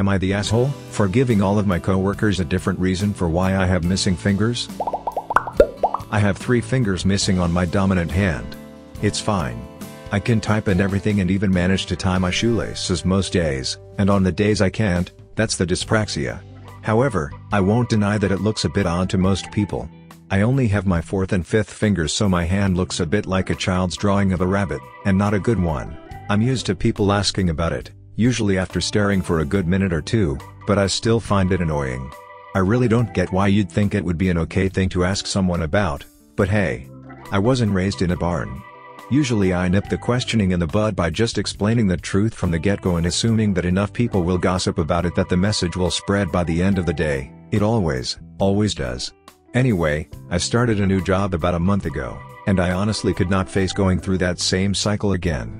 Am I the asshole for giving all of my coworkers a different reason for why I have missing fingers? I have 3 fingers missing on my dominant hand. It's fine. I can type and everything and even manage to tie my shoelaces most days, and on the days I can't, that's the dyspraxia. However, I won't deny that it looks a bit odd to most people. I only have my 4th and 5th fingers, so my hand looks a bit like a child's drawing of a rabbit, and not a good one. I'm used to people asking about it, usually after staring for a good minute or two, but I still find it annoying. I really don't get why you'd think it would be an okay thing to ask someone about, but hey. I wasn't raised in a barn. Usually I nip the questioning in the bud by just explaining the truth from the get-go and assuming that enough people will gossip about it that the message will spread by the end of the day. It always does. Anyway, I started a new job about a month ago, and I honestly could not face going through that same cycle again.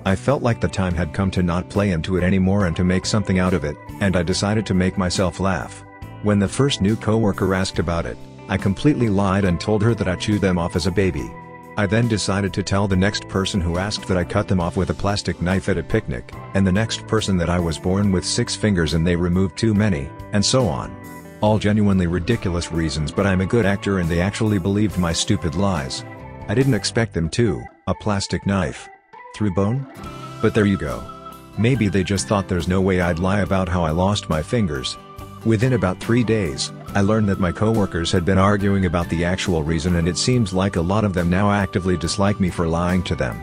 I felt like the time had come to not play into it anymore and to make something out of it, and I decided to make myself laugh. When the first new coworker asked about it, I completely lied and told her that I chewed them off as a baby. I then decided to tell the next person who asked that I cut them off with a plastic knife at a picnic, and the next person that I was born with 6 fingers and they removed too many, and so on. All genuinely ridiculous reasons, but I'm a good actor and they actually believed my stupid lies. I didn't expect them to. A plastic knife. Through bone? But there you go. Maybe they just thought there's no way I'd lie about how I lost my fingers. Within about 3 days, I learned that my coworkers had been arguing about the actual reason, and it seems like a lot of them now actively dislike me for lying to them.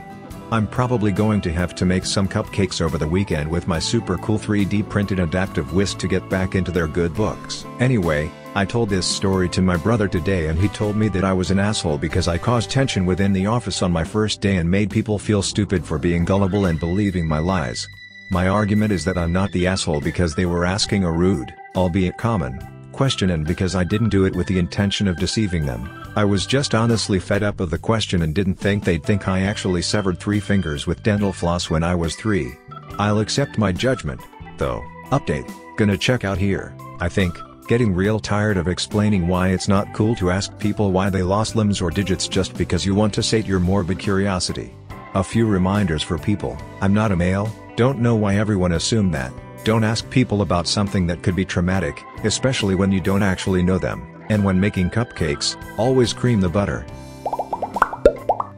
I'm probably going to have to make some cupcakes over the weekend with my super cool 3D printed adaptive whisk to get back into their good books. Anyway, I told this story to my brother today and he told me that I was an asshole because I caused tension within the office on my first day and made people feel stupid for being gullible and believing my lies. My argument is that I'm not the asshole because they were asking a rude, albeit common, question, and because I didn't do it with the intention of deceiving them. I was just honestly fed up of the question and didn't think they'd think I actually severed 3 fingers with dental floss when I was 3. I'll accept my judgment, though. Update. Gonna check out here, I think. Getting real tired of explaining why it's not cool to ask people why they lost limbs or digits just because you want to sate your morbid curiosity. A few reminders for people. I'm not a male, don't know why everyone assumed that. Don't ask people about something that could be traumatic, especially when you don't actually know them. And when making cupcakes, always cream the butter.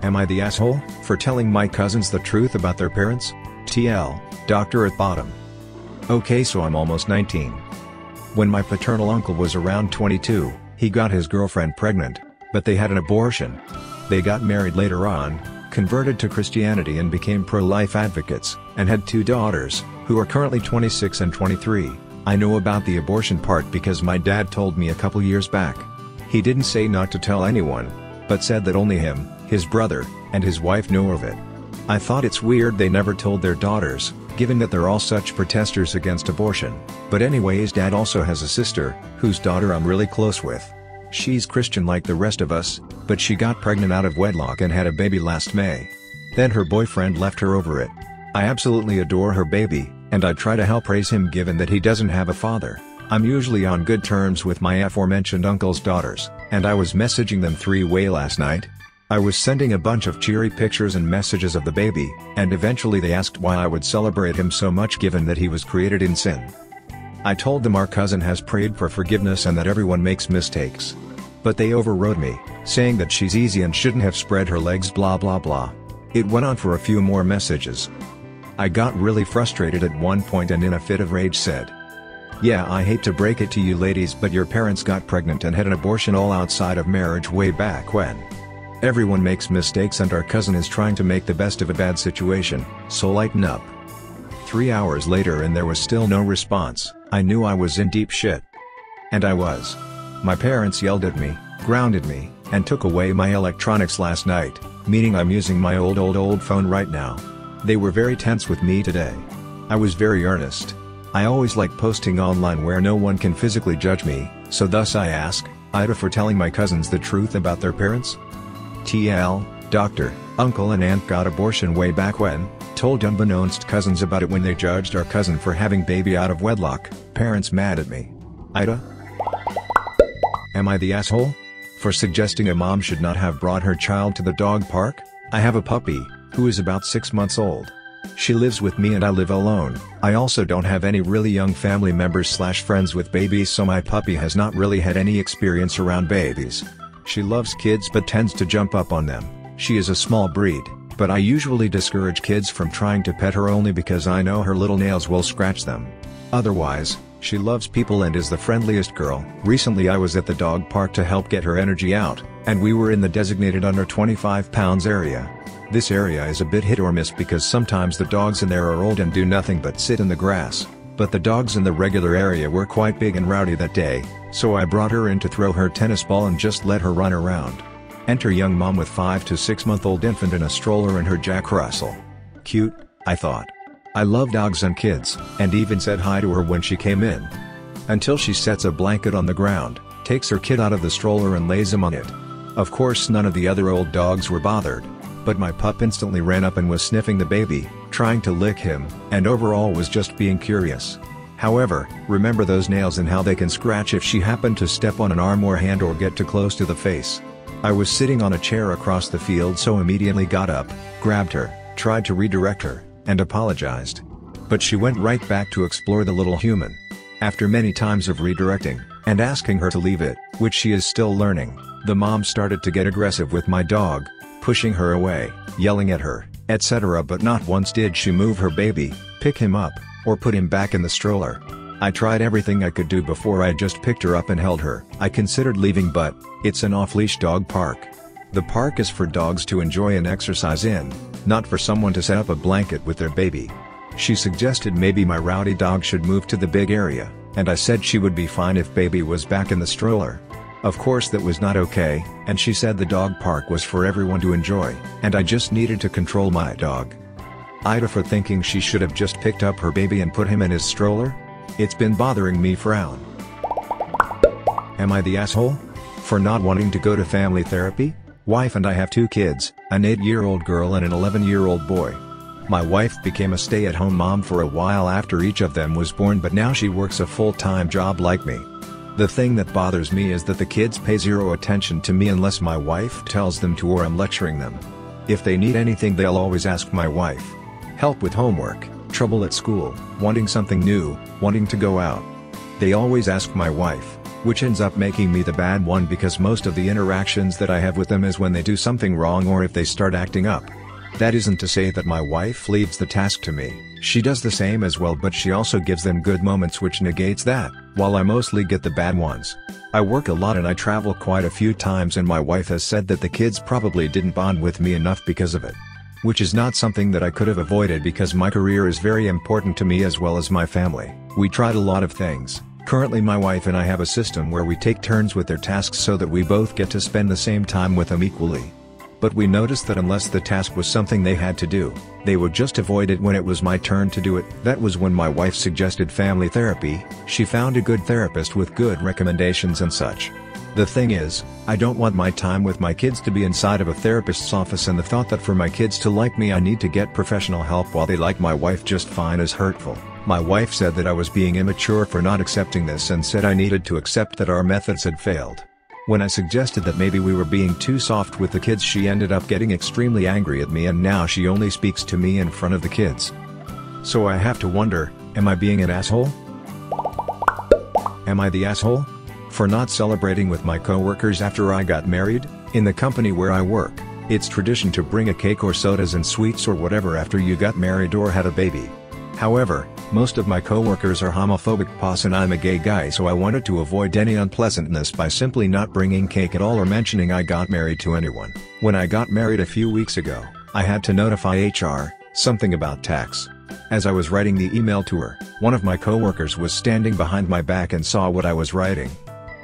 Am I the asshole for telling my cousins the truth about their parents? TL, doctor at bottom. Okay, so I'm almost 19. When my paternal uncle was around 22, he got his girlfriend pregnant, but they had an abortion. They got married later on, converted to Christianity and became pro-life advocates, and had 2 daughters, who are currently 26 and 23. I know about the abortion part because my dad told me a couple years back. He didn't say not to tell anyone, but said that only him, his brother, and his wife know of it. I thought it's weird they never told their daughters, given that they're all such protesters against abortion. But anyways, dad also has a sister, whose daughter I'm really close with. She's Christian like the rest of us, but she got pregnant out of wedlock and had a baby last May. Then her boyfriend left her over it. I absolutely adore her baby, and I try to help raise him given that he doesn't have a father. I'm usually on good terms with my aforementioned uncle's daughters, and I was messaging them 3-way last night. I was sending a bunch of cheery pictures and messages of the baby, and eventually they asked why I would celebrate him so much given that he was created in sin. I told them our cousin has prayed for forgiveness and that everyone makes mistakes. But they overrode me, saying that she's easy and shouldn't have spread her legs blah blah blah. It went on for a few more messages. I got really frustrated at one point and in a fit of rage said, "Yeah, I hate to break it to you ladies, but your parents got pregnant and had an abortion all outside of marriage way back when. Everyone makes mistakes and our cousin is trying to make the best of a bad situation, so lighten up." 3 hours later and there was still no response. I knew I was in deep shit. And I was. My parents yelled at me, grounded me, and took away my electronics last night, meaning I'm using my old phone right now. They were very tense with me today. I was very earnest. I always like posting online where no one can physically judge me, so thus I ask, Ida for telling my cousins the truth about their parents? TL, doctor, uncle and aunt got abortion way back when, told unbeknownst cousins about it when they judged our cousin for having baby out of wedlock, parents mad at me. Ida? Am I the asshole for suggesting a mom should not have brought her child to the dog park? I have a puppy, who is about 6 months old. She lives with me and I live alone. I also don't have any really young family members/friends with babies, so my puppy has not really had any experience around babies. She loves kids but tends to jump up on them. She is a small breed, but I usually discourage kids from trying to pet her only because I know her little nails will scratch them. Otherwise, she loves people and is the friendliest girl. Recently I was at the dog park to help get her energy out, and we were in the designated under 25 pounds area. This area is a bit hit or miss because sometimes the dogs in there are old and do nothing but sit in the grass, but the dogs in the regular area were quite big and rowdy that day, so I brought her in to throw her tennis ball and just let her run around. Enter young mom with 5 to 6 month old infant in a stroller and her Jack Russell. Cute, I thought. I love dogs and kids, and even said hi to her when she came in. Until she sets a blanket on the ground, takes her kid out of the stroller and lays him on it. Of course none of the other old dogs were bothered, but my pup instantly ran up and was sniffing the baby, trying to lick him, and overall was just being curious. However, remember those nails and how they can scratch if she happened to step on an arm or hand or get too close to the face. I was sitting on a chair across the field, so immediately got up, grabbed her, tried to redirect her, and apologized. But she went right back to explore the little human. After many times of redirecting, and asking her to leave it, which she is still learning, the mom started to get aggressive with my dog, pushing her away, yelling at her, etc. But not once did she move her baby, pick him up, or put him back in the stroller. I tried everything I could do before I just picked her up and held her. I considered leaving, but it's an off-leash dog park. The park is for dogs to enjoy and exercise in, not for someone to set up a blanket with their baby. She suggested maybe my rowdy dog should move to the big area, and I said she would be fine if baby was back in the stroller. Of course that was not okay, and she said the dog park was for everyone to enjoy, and I just needed to control my dog. Ida for thinking she should have just picked up her baby and put him in his stroller? It's been bothering me. Frown. Am I the asshole? For not wanting to go to family therapy? Wife and I have 2 kids, an 8-year-old girl and an 11-year-old boy. My wife became a stay-at-home mom for a while after each of them was born, but now she works a full-time job like me. The thing that bothers me is that the kids pay zero attention to me unless my wife tells them to or I'm lecturing them. If they need anything they'll always ask my wife. Help with homework, trouble at school, wanting something new, wanting to go out. They always ask my wife, which ends up making me the bad one because most of the interactions that I have with them is when they do something wrong or if they start acting up. That isn't to say that my wife leaves the task to me, she does the same as well, but she also gives them good moments which negates that, while I mostly get the bad ones. I work a lot and I travel quite a few times, and my wife has said that the kids probably didn't bond with me enough because of it. Which is not something that I could have avoided because my career is very important to me as well as my family. We tried a lot of things. Currently my wife and I have a system where we take turns with their tasks so that we both get to spend the same time with them equally. But we noticed that unless the task was something they had to do, they would just avoid it when it was my turn to do it. That was when my wife suggested family therapy. She found a good therapist with good recommendations and such. The thing is, I don't want my time with my kids to be inside of a therapist's office, and the thought that for my kids to like me I need to get professional help while they like my wife just fine is hurtful. My wife said that I was being immature for not accepting this and said I needed to accept that our methods had failed. When I suggested that maybe we were being too soft with the kids, she ended up getting extremely angry at me, and now she only speaks to me in front of the kids. So I have to wonder, am I being an asshole? Am I the asshole? For not celebrating with my coworkers after I got married? In the company where I work, it's tradition to bring a cake or sodas and sweets or whatever after you got married or had a baby. However, most of my coworkers are homophobic pos and I'm a gay guy, so I wanted to avoid any unpleasantness by simply not bringing cake at all or mentioning I got married to anyone. When I got married a few weeks ago, I had to notify HR, something about tax. As I was writing the email to her, one of my coworkers was standing behind my back and saw what I was writing.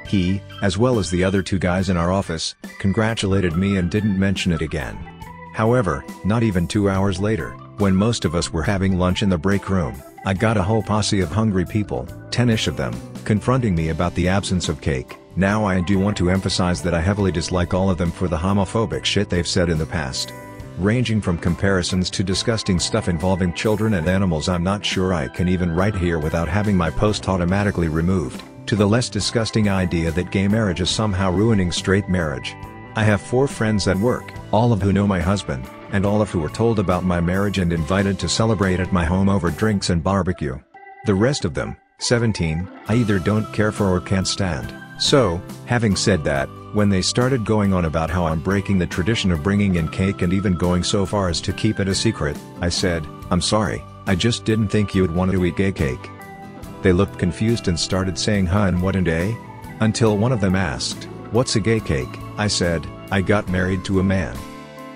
He, as well as the other 2 guys in our office, congratulated me and didn't mention it again. However, not even 2 hours later, when most of us were having lunch in the break room, I got a whole posse of hungry people, 10-ish of them, confronting me about the absence of cake. Now I do want to emphasize that I heavily dislike all of them for the homophobic shit they've said in the past. Ranging from comparisons to disgusting stuff involving children and animals I'm not sure I can even write here without having my post automatically removed, to the less disgusting idea that gay marriage is somehow ruining straight marriage. I have 4 friends at work, all of who know my husband, and all of who were told about my marriage and invited to celebrate at my home over drinks and barbecue. The rest of them, 17, I either don't care for or can't stand. So, having said that, when they started going on about how I'm breaking the tradition of bringing in cake and even going so far as to keep it a secret, I said, "I'm sorry, I just didn't think you'd want to eat gay cake." They looked confused and started saying huh and what and eh? Until one of them asked, "What's a gay cake?" I said, "I got married to a man."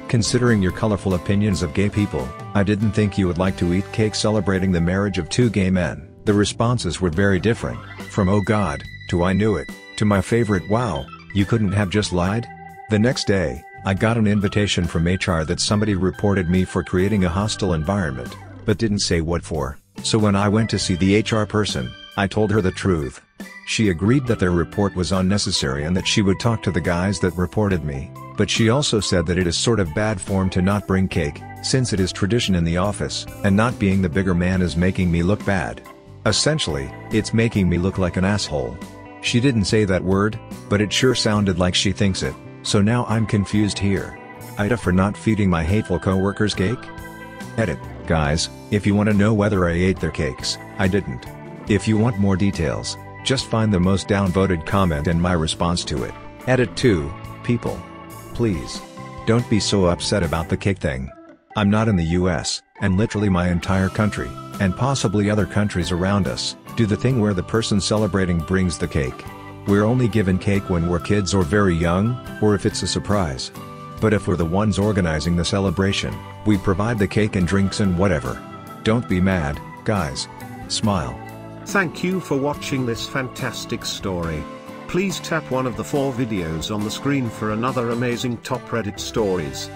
Considering your colorful opinions of gay people, I didn't think you would like to eat cake celebrating the marriage of two gay men. The responses were very different, from "oh god," to "I knew it," to my favorite "wow, you couldn't have just lied?" The next day, I got an invitation from HR that somebody reported me for creating a hostile environment, but didn't say what for. So when I went to see the HR person, I told her the truth. She agreed that their report was unnecessary and that she would talk to the guys that reported me, but she also said that it is sort of bad form to not bring cake, since it is tradition in the office, and not being the bigger man is making me look bad. Essentially, it's making me look like an asshole. She didn't say that word, but it sure sounded like she thinks it, so now I'm confused here. Ida for not feeding my hateful coworkers cake? Edit, guys, if you want to know whether I ate their cakes, I didn't. If you want more details, just find the most downvoted comment and my response to it. Edit 2, people. Please. Don't be so upset about the cake thing. I'm not in the US, and literally my entire country, and possibly other countries around us, do the thing where the person celebrating brings the cake. We're only given cake when we're kids or very young, or if it's a surprise. But if we're the ones organizing the celebration, we provide the cake and drinks and whatever. Don't be mad, guys. Smile. Thank you for watching this fantastic story. Please tap one of the 4 videos on the screen for another amazing top Reddit stories.